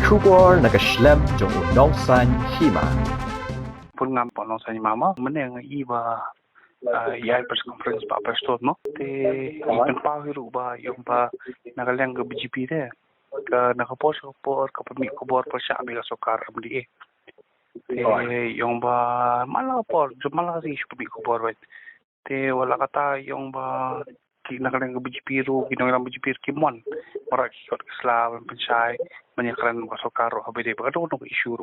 kubor nakaslem jong nongsan hima. Pun ngam po nong sa ni mama, meneng iba yai press conference pa prestot mo. Te ikan pahiru ba yung ba nagalang ke BGP de. Ka nakapos ka pamik ko bor pa siya amila sokar amdi Te yung ba malah po, malah si pamik ko bor wait. Te wala kata yung ba nagalang ke BGP ru ginang BGP kimon. Marak ikot keslaw pensai menyakaran ba sokaro habide ba kadong issue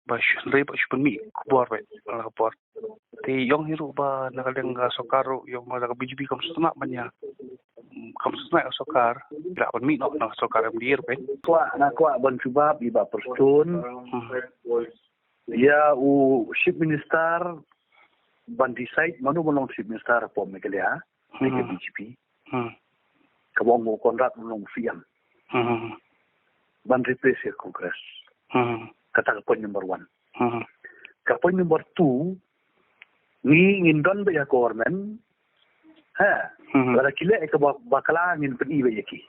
ba syndre ba sypun kubor wait malah kubor ti yung hiru ba nakalang sokaro yung mga BGP kamsutna manya kamsutna sokar la pun mi no sokar amdir ben kwa ban subab iba perstun ya u ship minister ban decide manu bolong ship minister po megalia ni ke BGP kabong mo konrat bolong fiam ban replace kongres kata point number 1 ka point number 2 ni ngindon ba ya government wala kile ka bakala ngin pedi ba yaki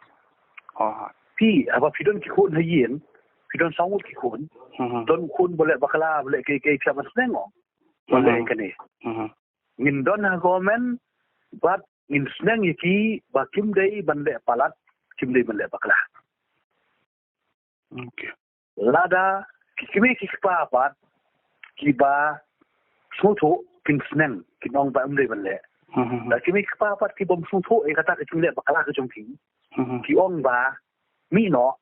pi aba pidon ki khon hayin pidon sawut ki khon don khon boleh bakala boleh ke sama sengo boleh kane ngindon ha government bat ngin seneng yaki bakim dei bande palat kim dei bande bakala okay lada kimi kipapat kiba soto kinsneng kinong ba umde balle da kimi kipapat ki bom soto e kata ke chungle bakala ke chungki ki ong ba mino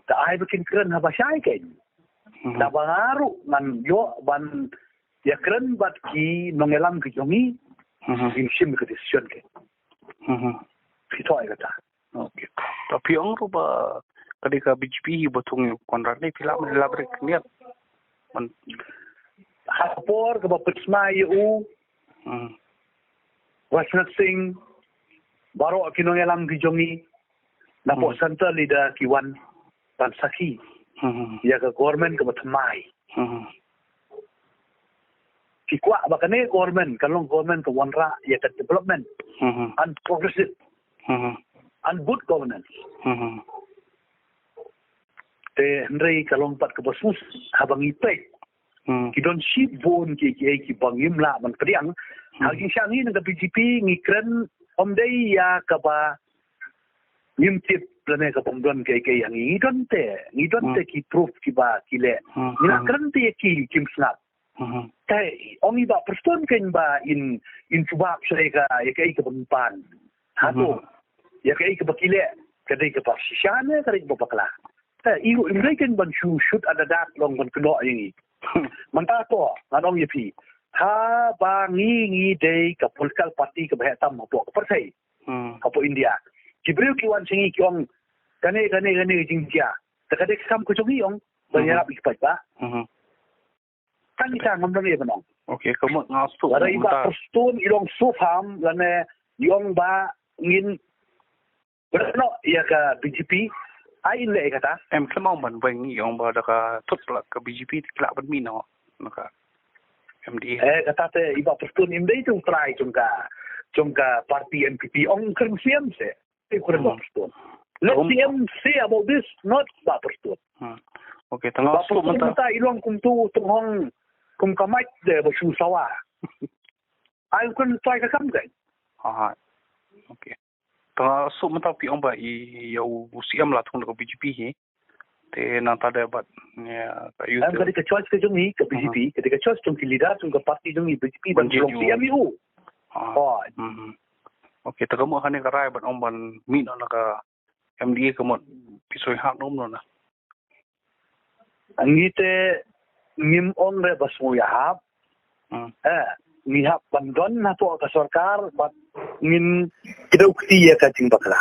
da ai bikin kren ha ba shai ken da bangaru man yo ban ya kren bat ki nongelam ki jongi in sim ke decision ke fito ai kata okay tapi ong ru ba ketika BGP betung kontrak ni pila melabrik niat hapor ke bapetsma yu Rajnath Singh baru kinong alam gijongi napo center leader kiwan Tansaki ya ke government ke batmai kikwa bakane government kalong government ke wanra ya ke development and progressive and good governance te hendrai kalong pat ke basus habang ipek kidon ship bon ki bangim la man priang hagi syangi nang BGP ngikren omdei ya ka ba ngimtip plane ka pongdon ke yang ngidon te ki proof ki ba kile ngakren te ki kim snap te ongi ba perston ken ba in subak sereka ya kai ka pempan hato ya kai ka bakile kadai ka pasishane kadai ka bakla iu imreken ban shoot ada dak long ban keno ini manta to nganong yepi ha bangi dei ka political party ka bahetam mo ka partai ka po India kibriu ki wan singi kyong kane jingja takade kam ko jongi yong bayarap ipat ba kan kita ngomong ye banong okay kamu ngastu ada iba postun ilong sufam lane yong ba ngin berno ya ka BGP ai le kata em kemau man weng yang ba da ka tut la ka BGP kla ban mi no naka MD kata te iba postun imdei tung try chungka party MPP ong kern siam se kurang postun let them say about this not ba postun okay tengah su mata ilong kumtu tunghong kum kamait de ba su sawa ai kun try ka kam kai okay so mata pi ong ba i yo siam la thong ko BGP hi te na ta de bat ya ka yu am ketika choice ke jongi ke BGP ketika choice jong leader jong ke parti jongi BGP ban jong siam yu okay ta mo hane ka rai ban ong ban mi no na ka MDA ka mo pisoi hak nom no na angite ngim on re basmo ya hab ngihap bandon na to ka sarkar bat ngin kidau kti ya ka ting bakla